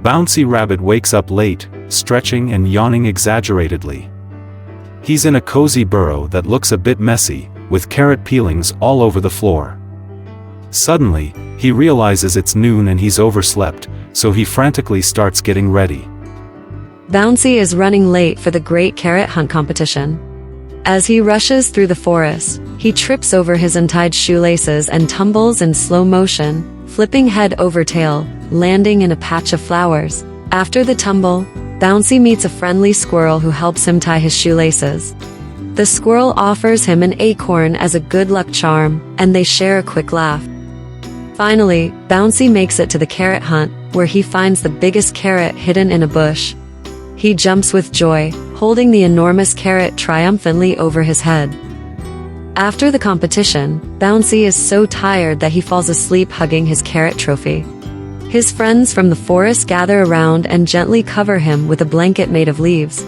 Bouncy Rabbit wakes up late, stretching and yawning exaggeratedly. He's in a cozy burrow that looks a bit messy, with carrot peelings all over the floor. Suddenly, he realizes it's noon and he's overslept, so he frantically starts getting ready. Bouncy is running late for the Great Carrot Hunt competition. As he rushes through the forest, he trips over his untied shoelaces and tumbles in slow motion, flipping head over tail, landing in a patch of flowers. After the tumble, Bouncy meets a friendly squirrel who helps him tie his shoelaces. The squirrel offers him an acorn as a good luck charm, and they share a quick laugh. Finally, Bouncy makes it to the carrot hunt, where he finds the biggest carrot hidden in a bush. He jumps with joy, holding the enormous carrot triumphantly over his head. After the competition, Bouncy is so tired that he falls asleep hugging his carrot trophy. His friends from the forest gather around and gently cover him with a blanket made of leaves.